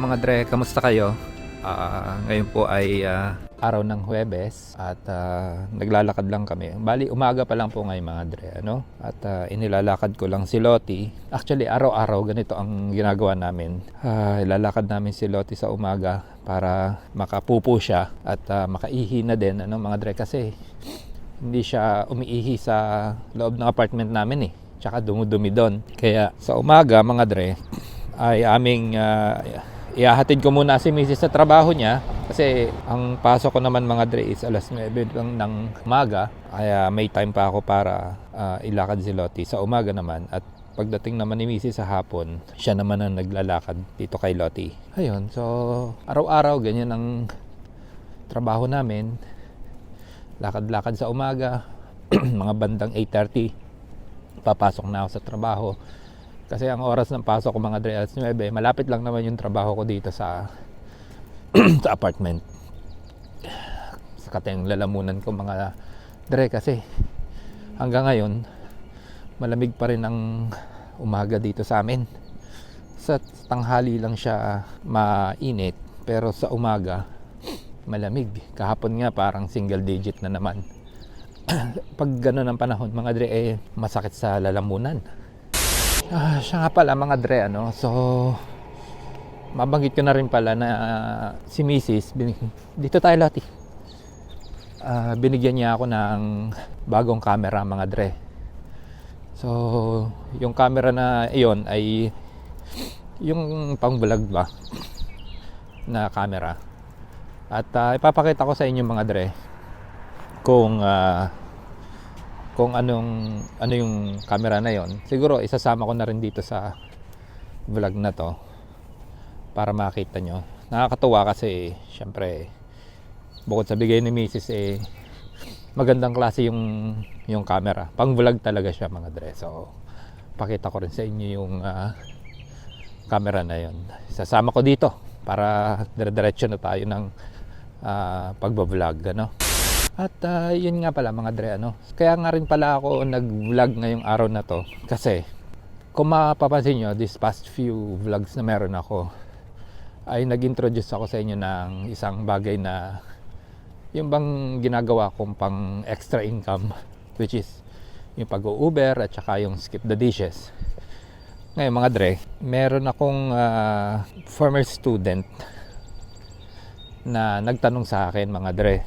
mga dre, kamusta kayo? Ngayon po ay araw ng Huwebes at naglalakad lang kami. Bali, umaga pa lang po ngayon mga dre, ano? At inilalakad ko lang si Lottie. Actually, araw-araw ganito ang ginagawa namin. Ilalakad namin si Lottie sa umaga para makapupo siya at makaihi na din, ano mga dre, kasi hindi siya umiihi sa loob ng apartment namin eh. Tsaka dumudumi doon. Kaya sa umaga mga dre, ay aming ihahatid ko muna si Mrs. sa trabaho niya kasi ang pasok ko naman mga dre is alas 9 lang ng umaga, kaya may time pa ako para ilakad si Lottie sa umaga naman. At pagdating naman ni Mrs. sa hapon, siya naman ang naglalakad dito kay Lottie. Ayun, so araw-araw ganyan ang trabaho namin. Lakad-lakad sa umaga. Mga bandang 8:30 papasok na ako sa trabaho. Kasi ang oras ng pasok ko mga dre alas 9, malapit lang naman yung trabaho ko dito sa sa apartment. Sa kateng lalamunan ko mga dre, kasi hanggang ngayon malamig pa rin ang umaga dito sa amin. Sa tanghali lang siya mainit, pero sa umaga malamig. Kahapon nga parang single digit na naman. Pag gano'n ang panahon mga dre, masakit sa lalamunan. Siya nga pala mga dre, ano, so mabanggit ko na rin pala na si Mrs. Dito tayo Lottie. Binigyan niya ako ng bagong camera mga dre. So yung camera na iyon ay yung pang vlog ba na camera. At ipapakita ko sa inyo mga dre kung ano yung camera na yon. Siguro isasama ko na rin dito sa vlog na to para makita nyo. Nakakatuwa kasi syempre bukod sa bigay ni Mrs. magandang klase yung camera. Pang vlog talaga siya mga dre. So pakita ko rin sa inyo yung camera na yon. Isasama ko dito para dire-diretso na tayo ng pagbablog, ano. At yun nga pala mga dre, ano, kaya nga rin pala ako nag-vlog ngayong araw na to kasi kung mapapansin nyo, this past few vlogs na meron ako ay nag-introduce ako sa inyo ng isang bagay na yung bang ginagawa kong pang extra income, which is yung pag-Uber at saka yung skip the dishes. Ngayon mga dre, meron akong former student na nagtanong sa akin mga dre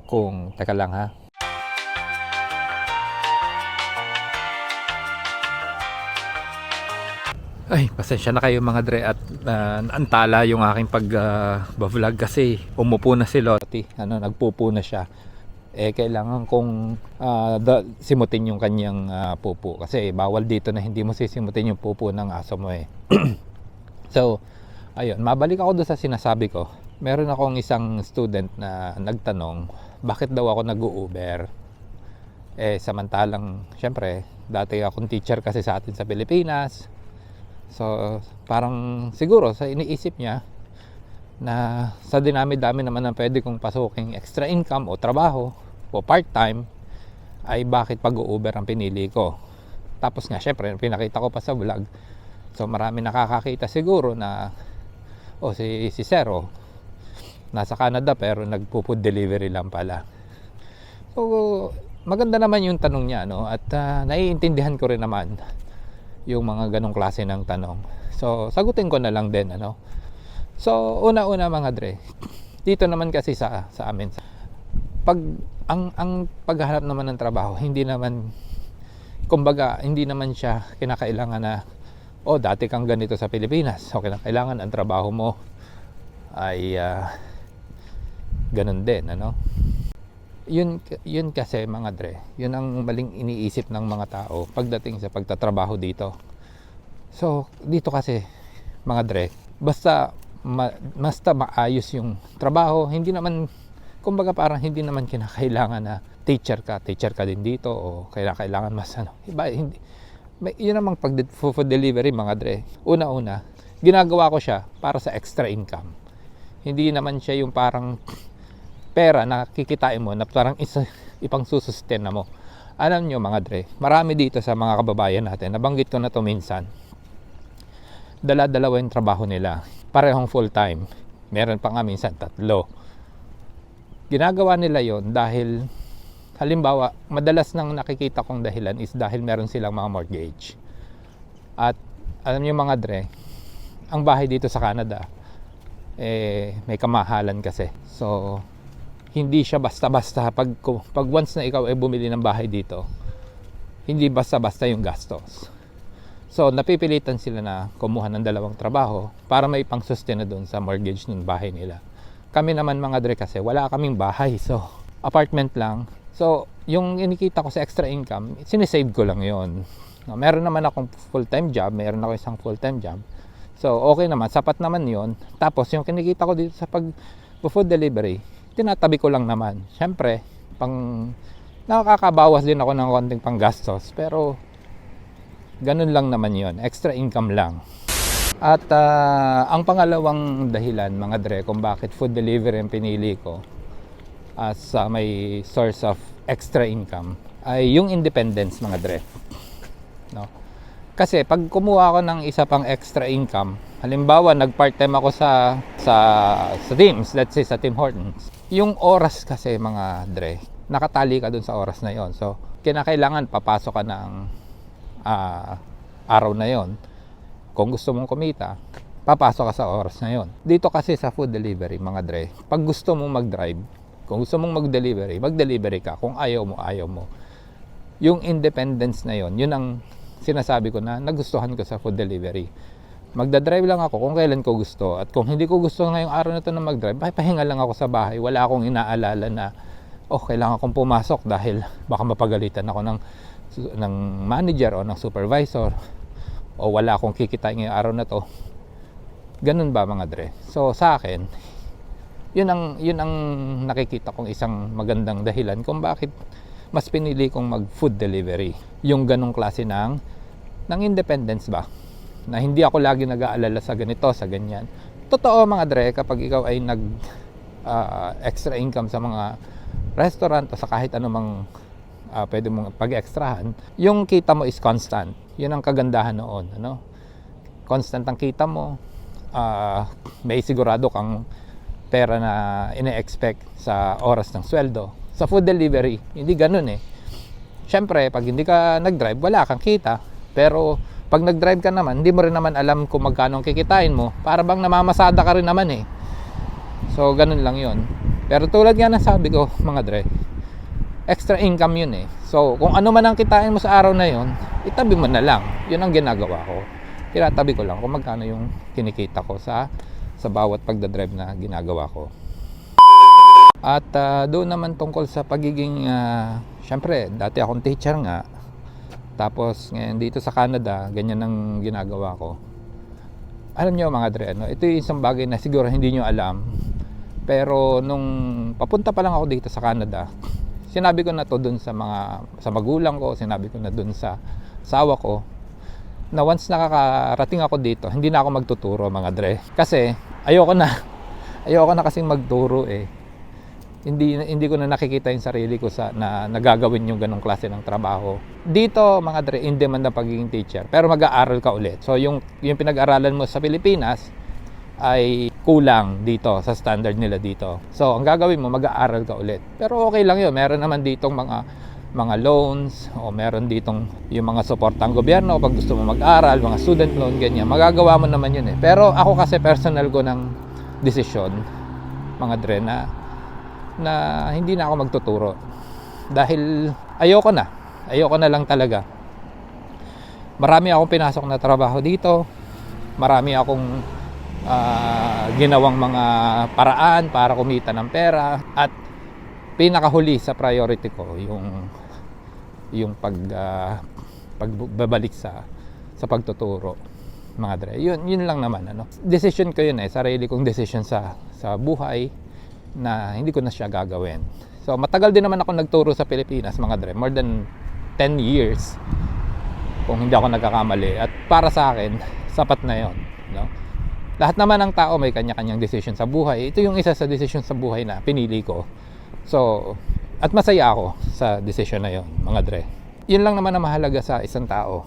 kung, teka lang ha, ay pasensya na kayo mga dre at naantala yung aking pag-vlog kasi umupo na si Lottie, ano, nagpupo na siya. Kailangan kong simutin yung kanyang pupo kasi bawal dito na hindi mo sisimutin yung pupo ng aso mo eh. So ayun, mabalik ako doon sa sinasabi ko. Meron akong isang student na nagtanong bakit daw ako nag-Uber. Samantalang syempre dati akong teacher kasi sa atin sa Pilipinas. So parang siguro sa iniisip niya na sa dinami-dami naman ng pwede kong pasuking extra income o trabaho o part-time ay bakit pag-Uber ang pinili ko. Tapos nga syempre pinakita ko pa sa vlog. So marami nakakakita siguro na si Zero nasa Canada pero nagpo-food delivery lang pala. So maganda naman yung tanong niya, no? At naiintindihan ko rin naman yung mga ganong klase ng tanong. So sagutin ko na lang din, ano. So una-una mga dre, dito naman kasi sa amin pag ang paghahanap naman ng trabaho, hindi naman, kumbaga hindi naman siya kinakailangan na dati kang ganito sa Pilipinas, so kinakailangan ang trabaho mo ay ganun din, ano. Yun kasi mga dre, yun ang maling iniisip ng mga tao pagdating sa pagtatrabaho dito. So dito kasi mga dre, basta maayos yung trabaho, hindi naman, kumbaga parang hindi naman kinakailangan na teacher ka din dito o kailangan mas ano, iba, hindi. Yun namang pag food delivery mga dre, una-una ginagawa ko siya para sa extra income. Hindi naman siya yung parang pera na kikitain mo na parang ipang susustena mo. Alam nyo mga dre, marami dito sa mga kababayan natin, nabanggit ko na to minsan, dala-dalawa yung trabaho nila. Parehong full time. Meron pa nga minsan 3. Ginagawa nila yon dahil halimbawa, madalas nang nakikita kong dahilan is dahil meron silang mga mortgage. At alam niyo mga dre, ang bahay dito sa Canada may kamahalan kasi. So hindi siya basta-basta pag once na ikaw ay bumili ng bahay dito, hindi basta-basta yung gastos. So napipilitan sila na kumuha ng 2 trabaho para may pang-sustain na doon sa mortgage ng bahay nila. Kami naman mga dre kasi wala kaming bahay, so apartment lang. So yung inikita ko sa extra income, sinisave ko lang yon. No, meron naman akong full-time job, meron ako isang full-time job. So okay naman, sapat naman yon. Tapos yung kinikita ko dito sa food delivery, tinatabi ko lang naman. Siyempre, nakakabawas din ako ng konting panggastos, pero ganun lang naman yon, extra income lang. At ang pangalawang dahilan mga dre kung bakit food delivery ang pinili ko as may source of extra income ay yung independence mga dre, no? Kasi pag kumuha ako ng isa pang extra income, halimbawa nag-part-time ako sa Teams, let's say sa Tim Hortons, yung oras kasi mga dre, nakatali ka dun sa oras na yon. So kinakailangan papasok ka ng araw na yon. Kung gusto mong kumita, papasok ka sa oras na yon. Dito kasi sa food delivery mga dre, pag gusto mong mag-drive, kung gusto mong mag-delivery ka. Kung ayaw mo. Yung independence na yon, yun ang sinasabi ko na nagustuhan ko sa food delivery. Magdadrive lang ako kung kailan ko gusto. At kung hindi ko gusto ngayong araw na to na mag-drive, pahinga lang ako sa bahay. Wala akong inaalala na, kailangan kong pumasok dahil baka mapagalitan ako ng manager o ng supervisor. O wala akong kikitain ngayong araw na to. Ganun ba mga dre? So sa akin, yun ang nakikita kong isang magandang dahilan kung bakit mas pinili kong mag food delivery. Yung ganong klase ng independence ba, na hindi ako lagi nag-aalala sa ganito, sa ganyan. Totoo mga dre, kapag ikaw ay extra income sa mga restaurant o sa kahit anumang pwede mong pag-extrahan, yung kita mo is constant. Yun ang kagandahan noon, ano? Constant ang kita mo, may sigurado kang pera na ine-expect sa oras ng sweldo. Sa food delivery, hindi ganun eh. Siyempre, pag hindi ka nag-drive, wala kang kita. Pero pag nag-drive ka naman, hindi mo rin naman alam kung magkano ang kikitain mo. Para bang namamasada ka rin naman eh. So, ganun lang yun. Pero tulad nga ng sabi ko, mga dre, extra income yun eh. So, kung ano man ang kitain mo sa araw na yun, itabi mo na lang. Yun ang ginagawa ko. Tinatabi ko lang kung magkano yung kinikita ko sa bawat pagdadrive na ginagawa ko. At doon naman tungkol sa pagiging, syempre, dati akong teacher nga. Tapos ngayon dito sa Canada, ganyan ang ginagawa ko. Alam nyo mga dre, ito yung isang bagay na siguro hindi nyo alam. Pero nung papunta pa lang ako dito sa Canada, sinabi ko na to dun sa magulang ko, sinabi ko na dun sa asawa ko, na once nakakarating ako dito, hindi na ako magtuturo mga dre. Kasi ayoko na kasing magturo eh. Hindi ko na nakikita yung sarili ko na nagagawin yung ganong klase ng trabaho. Dito mga dre, in demand na pagiging teacher, pero mag-aaral ka ulit. So yung pinag-aralan mo sa Pilipinas ay kulang dito sa standard nila dito. So ang gagawin mo, mag-aaral ka ulit. Pero okay lang yun, meron naman ditong mga loans o meron ditong yung mga suportang gobyerno pag gusto mo mag-aral, mga student loan, ganyan. Magagawa mo naman yun eh. Pero ako kasi personal ko ng desisyon, mga dre, na hindi na ako magtuturo. Dahil ayoko na lang talaga. Marami akong pinasok na trabaho dito. Marami akong ginawang mga paraan para kumita ng pera. At pinakahuli sa priority ko yung pagbabalik sa pagtuturo, mga dre. Yun lang naman, ano. Decision ko yun eh, sarili kong decision sa buhay na hindi ko na siya gagawin. So matagal din naman ako nagturo sa Pilipinas mga dre, more than 10 years kung hindi ako nagkakamali. At para sa akin, sapat na yon, no? Lahat naman ng tao may kanya-kanyang decision sa buhay. Ito yung isa sa decision sa buhay na pinili ko. So, at masaya ako sa decision na yon, mga dre. Yun lang naman ang mahalaga sa isang tao,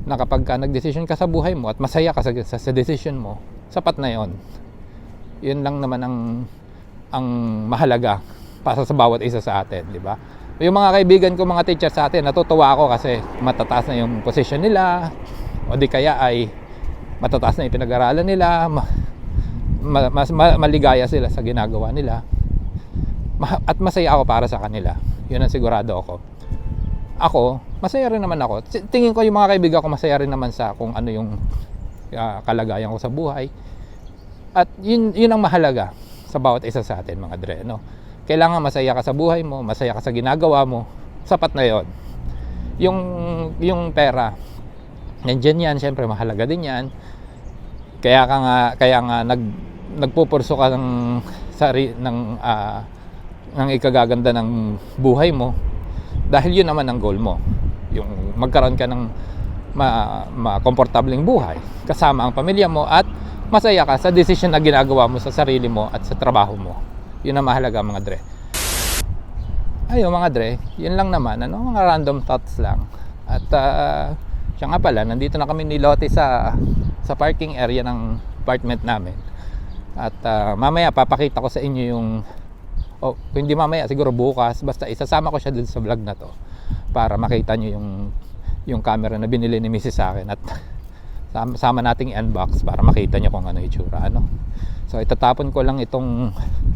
na kapag ka nag-decision ka sa buhay mo at masaya ka sa decision mo, sapat na yon. Yun lang naman ang mahalaga para sa bawat isa sa atin, di ba? Yung mga kaibigan ko, mga teacher sa atin, natutuwa ako kasi matataas na yung position nila, o di kaya ay matataas na yung pinag-aralan nila, maligaya sila sa ginagawa nila, at masaya ako para sa kanila. Yun ang sigurado ako. Ako, masaya rin naman ako. Tingin ko yung mga kaibigan ko masaya rin naman sa kung ano yung kalagayan ko sa buhay. At yun ang mahalaga sa bawat isa sa atin, mga dre, no? Kailangan masaya ka sa buhay mo, masaya ka sa ginagawa mo, sapat na yon. Yung pera, nandiyan yan, syempre mahalaga din yan. Kaya nga nagpupurso ka ng ikagaganda ng buhay mo, dahil yun naman ang goal mo, yung magkaroon ka ng komportableng buhay kasama ang pamilya mo at masaya ka sa decision na ginagawa mo sa sarili mo at sa trabaho mo. Yun ang mahalaga, mga dre. Ayun, mga dre, yun lang naman, mga random thoughts lang. At siya nga pala, nandito na kami ni Lottie sa parking area ng apartment namin. At mamaya papakita ko sa inyo yung, kung hindi mamaya, siguro bukas, basta isasama ko siya dun sa vlog na to para makita nyo yung camera na binili ni Mrs. sa akin, at sama nating unbox para makita nyo kung ano yung itsura, So itatapon ko lang itong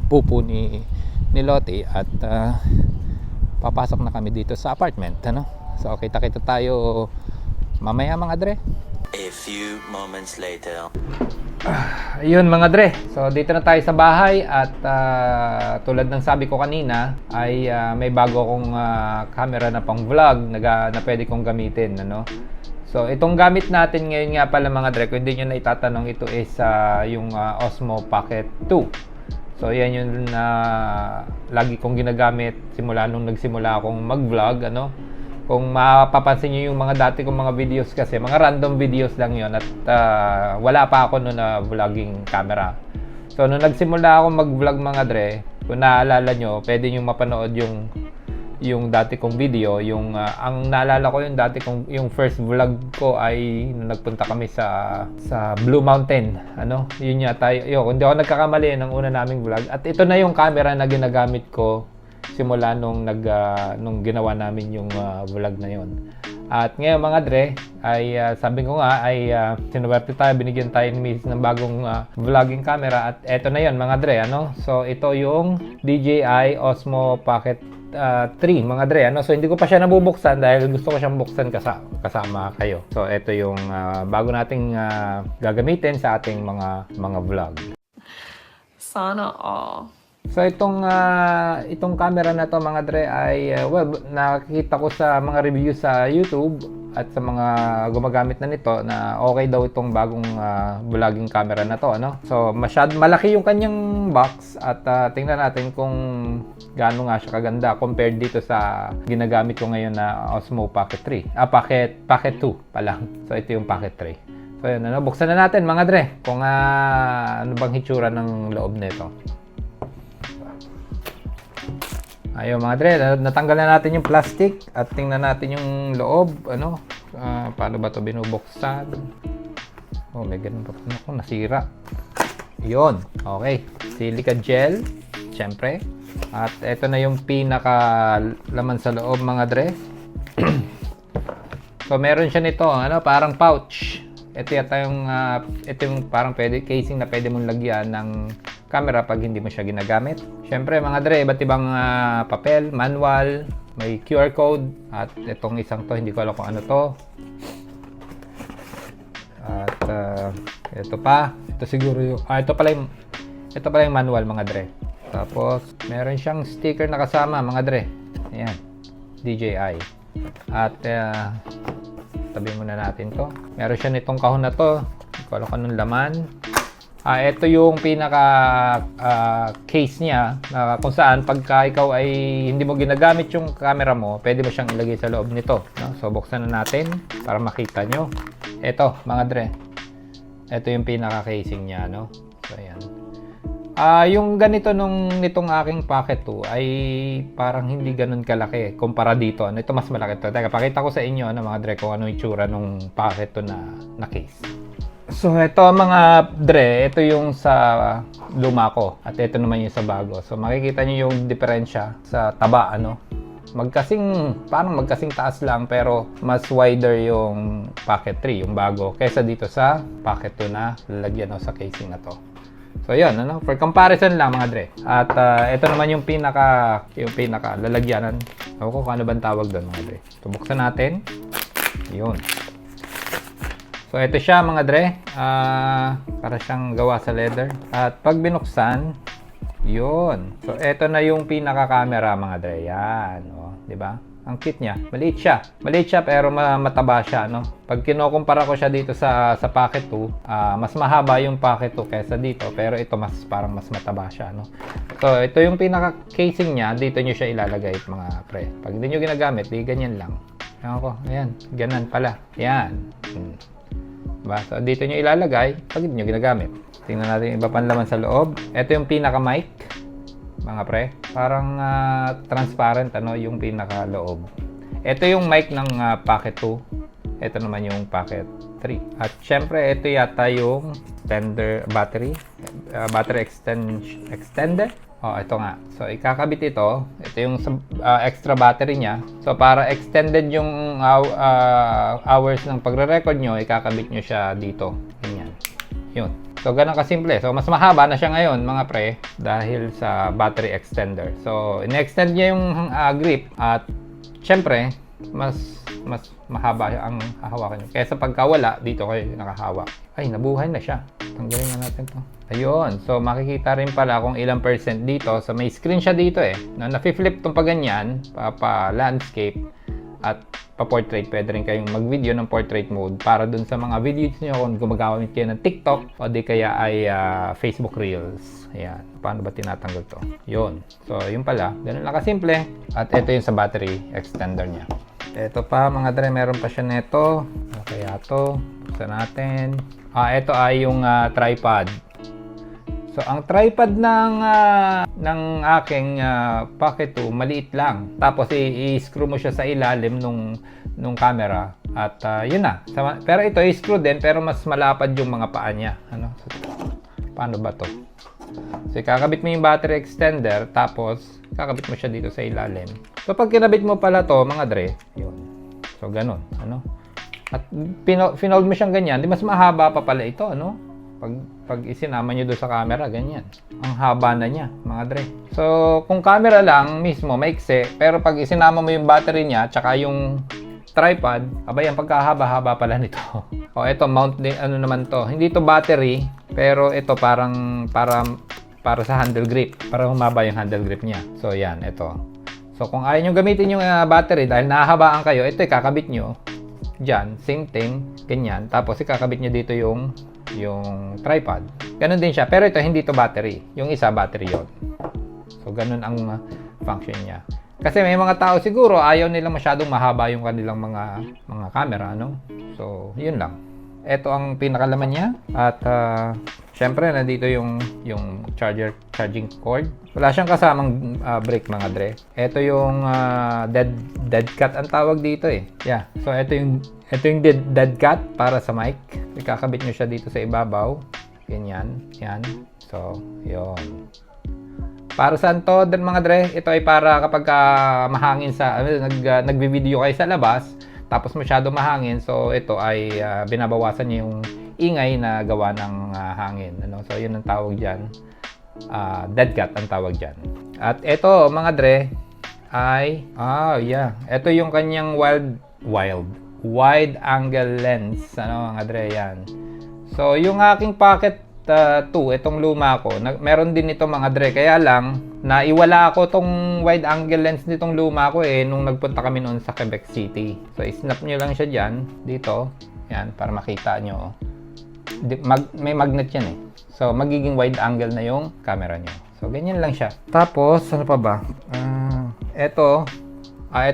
pupo ni Lottie at papasok na kami dito sa apartment, So kita-kita tayo mamaya, mga dre. A few moments later. Ayun, mga dre, so dito na tayo sa bahay at tulad ng sabi ko kanina ay may bago akong camera na pang vlog na pwede kong gamitin, So itong gamit natin ngayon nga pala, mga dre, kung hindi nyo na itatanong, ito is yung Osmo Pocket 2. So yan yung lagi kong ginagamit simula nung nagsimula akong mag-vlog, Kung mapapansin nyo yung mga dati kong mga videos, kasi mga random videos lang yon, at wala pa ako noon na vlogging camera. So nung nagsimula akong mag-vlog, mga dre, kung naaalala nyo, pwede nyo mapanood yung dati kong video, ang naalala ko yung first vlog ko ay nung nagpunta kami sa Blue Mountain, yun yata kung hindi ako nagkakamali, ng una naming vlog. At ito na yung camera na ginagamit ko simula nung ginawa namin yung vlog na yon. At ngayon, mga dre, ay sabi ko nga ay sinuwerte tayo, binigyan tayo ni Mrs. ng bagong vlogging camera, at eto na yon, mga dre, So ito yung DJI Osmo Pocket 3, mga dre, So hindi ko pa siya nabubuksan dahil gusto ko siyang buksan kasama kayo. So ito yung bago nating gagamitin sa ating mga vlog. Sana all. So itong camera na to, mga dre, ay nakikita ko sa mga review sa YouTube at sa mga gumagamit na nito na okay daw itong bagong vlogging camera na to, So malaki yung kanyang box, at tingnan natin kung gaano nga siya kaganda compared dito sa ginagamit ko ngayon na Osmo Pocket 3. Pocket 2 pa lang. So ito yung Pocket 3. So yun, buksan na natin, mga dre, kung ano bang hitsura ng loob nito. Ayun, mga dre, natanggal na natin yung plastic at tingnan natin yung loob, paano ba to binubuksan. May ganun pa, nasira. Yun, okay, silica gel, syempre. At ito na yung pinaka laman sa loob, mga dre. So meron siya nito, parang pouch. Ito yata ito yung parang casing na pwede mong lagyan ng camera pag hindi mo siya ginagamit. Syempre, mga dre, iba't ibang papel, manual, may QR code, at itong isang to, hindi ko alam kung ano to. At ito pa, ito siguro yung ito pala yung manual, mga dre. Tapos meron siyang sticker na kasama, mga dre. Ayan, DJI. At tabi muna natin to. Meron siya nitong kahon na to, hindi ko alam kung anong laman. Ito yung pinaka case niya, kung saan pagka ikaw ay hindi mo ginagamit yung camera mo, pwede mo siyang ilagay sa loob nito, So buksan na natin para makita nyo. Ito, mga dre, ito yung pinaka casing niya, So ayan. Yung ganito nitong aking Pocket 2 ay parang hindi ganun kalaki kumpara dito. Ano, ito mas malaki to. Teka, pakita ko sa inyo mga dre kung ano yung itsura nung Pocket 2 na case. So ito mga dre, ito yung sa luma ko at ito naman yung sa bago. So makikita niyo yung diferensya sa taba, ano. Parang magkasing taas lang pero mas wider yung Pocket 3, yung bago, kaysa dito sa Pocket 2 na lalagyan sa casing na to. So yun, ano, for comparison lang mga dre. At ito naman yung pinaka lalagyanan. Ako kung ano bang tawag doon mga dre. So buksan natin. Yun. So ito siya mga dre. Para siyang gawa sa leather. At pag binuksan, yun. So ito na yung pinaka camera mga dre. Yan, oh, 'di ba? Ang cute niya. Maliit siya pero mataba siya, no? Pag kinukumpara ko siya dito sa Pocket 2, mas mahaba yung Pocket 2 kaysa dito, pero ito parang mas mataba siya, no? So, ito yung pinaka casing niya, dito niyo siya ilalagay mga pre. Pag hindi niyo ginagamit, di ganyan lang. Ayan, ganun pala. Yan. Diba? So, dito niyo ilalagay pag hindi niyo ginagamit. Tingnan natin yung iba pang laman sa loob. Ito yung pinaka mic. Mga pre, parang transparent yung pinaka loob. Ito yung mic ng Pocket 2. Ito naman yung Pocket 3. At syempre, ito yata yung battery extender. Oh, ito nga. So, ikakabit ito. Ito yung extra battery niya. So, para extended yung hours ng pagre-record nyo, ikakabit nyo siya dito. Ganyan. Yun. So, ganun kasimple. So, mas mahaba na siya ngayon, mga pre, dahil sa battery extender. So, in-extend niya yung grip at syempre, mas mahaba ang hahawakan niyo. Kaysa pagka wala, dito kayo nakahawak. Ay, nabuhay na siya. Tanggalin na natin to. Ayun. So, makikita rin pala kung ilang percent dito. So, may screen siya dito Na-flip itong paganyan, pa-landscape at pa-portrait. Pwede rin kayong mag-video ng portrait mode para dun sa mga videos nyo kung gumagamit kayo ng TikTok o di kaya ay Facebook Reels. Ayan. Paano ba tinatanggal to? Yun. So, yun pala. Ganun lang kasimple. At ito yung sa battery extender niya. Ito pa mga dre, meron pa siya neto. Kaya to. Buksan natin. Ito ay yung tripod. So, ang tripod ng aking Pocket 2, maliit lang. Tapos, i-screw mo siya sa ilalim nung camera. At, yun na. Pero ito, i-screw din, pero mas malapad yung mga paa niya. Ano? So, paano ba to? So, kakabit mo yung battery extender, tapos, kakabit mo siya dito sa ilalim. So, pag kinabit mo pala to, mga dre, yun. So, ganun. Ano? At, finold mo siyang ganyan, di mas mahaba pa pala ito, ano? Pag isinama nyo doon sa camera, ganyan. Ang haba na niya, mga dre. So, kung camera lang mismo, maikse. Pero pag isinama mo yung battery niya, tsaka yung tripod, abay, ang pagkahaba-haba pala nito. O, ito, mount din, ano naman to. Hindi to battery, pero ito parang, para sa handle grip. Para humaba yung handle grip niya. So, yan, ito. So, kung ayaw nyo gamitin yung battery, dahil nahahabaan kayo, ito, ikakabit nyo. Diyan, same thing, ganyan. Tapos, ikakabit nyo dito yung tripod. Ganun din siya. Pero ito, hindi to battery. Yung isa, battery yon. So, ganun ang function niya. Kasi may mga tao siguro, ayaw nilang masyadong mahaba yung kanilang mga camera, no? So, yun lang. Ito ang pinakalaman niya. At, syempre, nandito yung charging cord. Wala siyang kasamang brick, mga dre. Ito yung dead cat ang tawag dito Yeah. So, ito yung dead cat para sa mic. Ikakabit nyo siya dito sa ibabaw. Ganyan. Yan. So, yun. Para saan to, mga dre? Ito ay para kapag mahangin nagbi-video kayo sa labas, tapos masyado mahangin, so ito ay binabawasan niya yung ingay na gawa ng hangin. Ano? So, yun ang tawag dyan. Dead cat ang tawag dyan. At ito, mga dre, ay, ito yung kanyang wide angle lens. Ano, mga dre, yan. So, yung aking Pocket 2, itong luma ko, meron din ito, mga dre. Kaya lang, naiwala ako tong wide angle lens nitong luma ko nung nagpunta kami noon sa Quebec City. So, snap nyo lang siya dyan, dito. Yan, para makita nyo. May magnet yan So, magiging wide angle na yung camera nyo. So, ganyan lang siya. Tapos, ano pa ba? Ito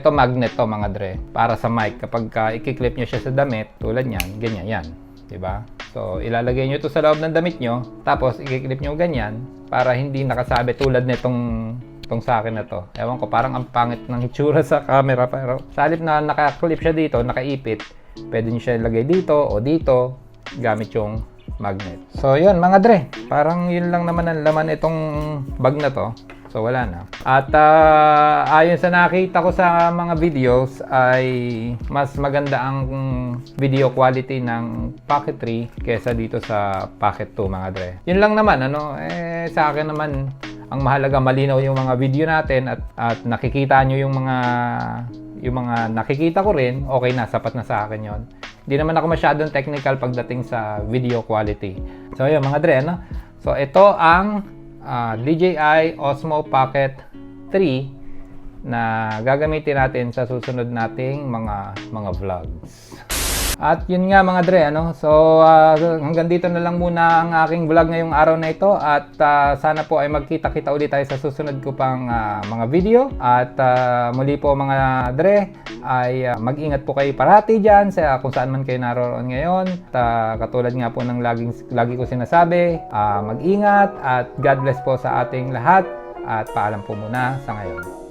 magnet to, mga dre. Para sa mic. Kapag i-clip nyo siya sa damit, tulad yan, ganyan, yan. diba? So, ilalagay nyo ito sa loob ng damit nyo, tapos i-clip nyo ganyan para hindi nakasabi tulad nitong sa akin na to. Ewan ko, parang ang pangit ng hitsura sa camera, pero sa halip na naka-clip siya dito, nakaipit, pwede nyo siya ilagay dito o dito gamit yung magnet. So, yun mga dre, parang yun lang naman ang laman itong bag na to. So, wala na. At ayon sa nakita ko sa mga videos ay mas maganda ang video quality ng Pocket 3 kesa dito sa Pocket 2 mga dre. Yun lang naman, ano, sa akin naman, ang mahalaga malinaw yung mga video natin at nakikita nyo yung mga nakikita ko rin, okay na, sapat na sa akin yon. Hindi naman ako masyadong technical pagdating sa video quality. So, yun mga dre, ano? So, ito ang DJI Osmo Pocket 3 na gagamitin natin sa susunod nating mga vlogs. At yun nga mga dre, ano? So hanggang dito na lang muna ang aking vlog ngayong araw na ito at sana po ay magkita-kita ulit tayo sa susunod ko pang mga video. At muli po mga dre ay mag-ingat po kayo parati dyan sa kung saan man kayo naroon ngayon. At katulad nga po ng lagi ko sinasabi, mag-ingat at God bless po sa ating lahat at paalam po muna sa ngayon.